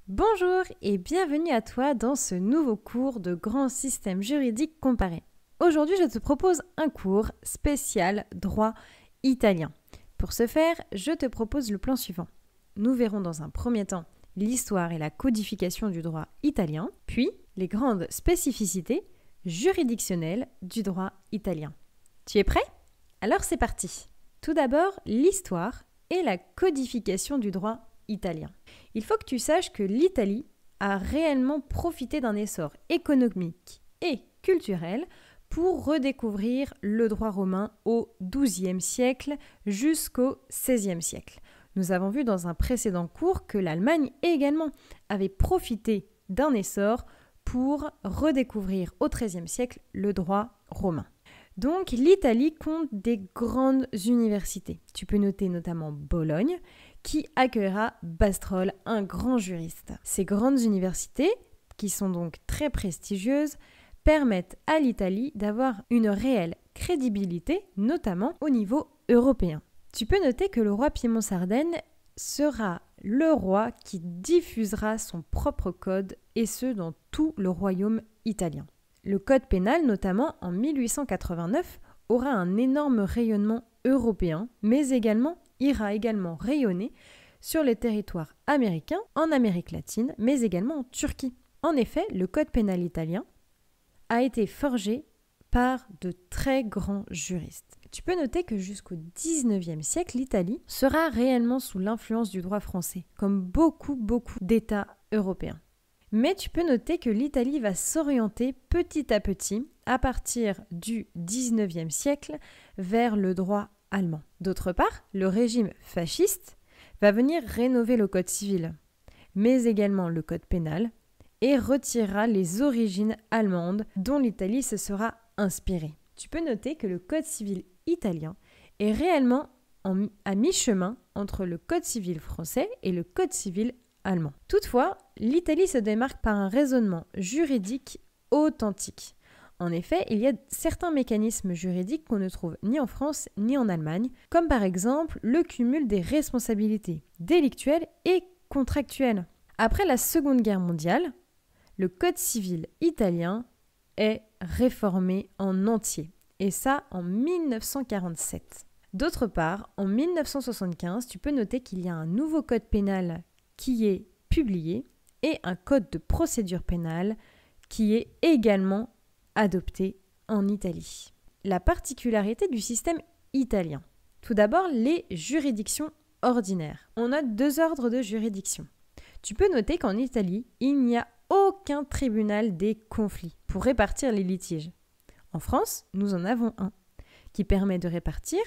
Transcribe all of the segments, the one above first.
Bonjour et bienvenue à toi dans ce nouveau cours de grand système juridique comparé. Aujourd'hui, je te propose un cours spécial droit italien. Pour ce faire, je te propose le plan suivant. Nous verrons dans un premier temps l'histoire et la codification du droit italien, puis les grandes spécificités juridictionnelles du droit italien. Tu es prêt? Alors c'est parti. Tout d'abord, l'histoire et la codification du droit italien. Il faut que tu saches que l'Italie a réellement profité d'un essor économique et culturel pour redécouvrir le droit romain au XIIe siècle jusqu'au XVIe siècle. Nous avons vu dans un précédent cours que l'Allemagne également avait profité d'un essor pour redécouvrir au XIIIe siècle le droit romain. Donc l'Italie compte des grandes universités. Tu peux noter notamment Bologne, qui accueillera Bastrol, un grand juriste. Ces grandes universités, qui sont donc très prestigieuses, permettent à l'Italie d'avoir une réelle crédibilité, notamment au niveau européen. Tu peux noter que le roi Piémont-Sardaigne sera le roi qui diffusera son propre code, et ce dans tout le royaume italien. Le code pénal, notamment en 1889, aura un énorme rayonnement européen, mais ira également rayonner sur les territoires américains, en Amérique latine, mais également en Turquie. En effet, le code pénal italien a été forgé par de très grands juristes. Tu peux noter que jusqu'au XIXe siècle, l'Italie sera réellement sous l'influence du droit français, comme beaucoup d'États européens. Mais tu peux noter que l'Italie va s'orienter petit à petit, à partir du XIXe siècle, vers le droit allemand. D'autre part, le régime fasciste va venir rénover le code civil, mais également le code pénal, et retirera les origines allemandes dont l'Italie se sera inspirée. Tu peux noter que le code civil italien est réellement à mi-chemin entre le code civil français et le code civil allemand. Toutefois, l'Italie se démarque par un raisonnement juridique authentique. En effet, il y a certains mécanismes juridiques qu'on ne trouve ni en France ni en Allemagne, comme par exemple le cumul des responsabilités délictuelles et contractuelles. Après la Seconde Guerre mondiale, le Code civil italien est réformé en entier, et ça en 1947. D'autre part, en 1975, tu peux noter qu'il y a un nouveau code pénal qui est publié et un code de procédure pénale qui est également adopté en Italie. La particularité du système italien. Tout d'abord, les juridictions ordinaires. On a deux ordres de juridiction. Tu peux noter qu'en Italie, il n'y a aucun tribunal des conflits pour répartir les litiges. En France, nous en avons un qui permet de répartir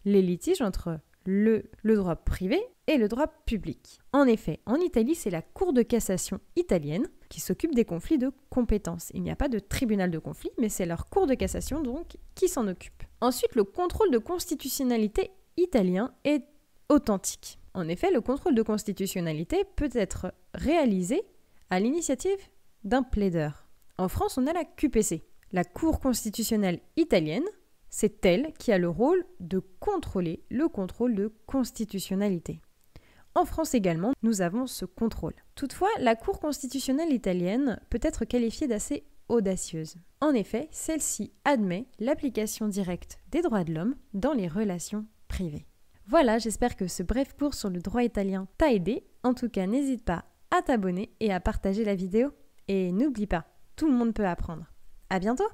les litiges entre le droit privé et le droit public. En effet, en Italie, c'est la Cour de cassation italienne qui s'occupe des conflits de compétences. Il n'y a pas de tribunal de conflit, mais c'est leur Cour de cassation donc qui s'en occupe. Ensuite, le contrôle de constitutionnalité italien est authentique. En effet, le contrôle de constitutionnalité peut être réalisé à l'initiative d'un plaideur. En France, on a la QPC, la Cour constitutionnelle italienne. C'est elle qui a le rôle de contrôler le contrôle de constitutionnalité. En France également, nous avons ce contrôle. Toutefois, la Cour constitutionnelle italienne peut être qualifiée d'assez audacieuse. En effet, celle-ci admet l'application directe des droits de l'homme dans les relations privées. Voilà, j'espère que ce bref cours sur le droit italien t'a aidé. En tout cas, n'hésite pas à t'abonner et à partager la vidéo. Et n'oublie pas, tout le monde peut apprendre. À bientôt!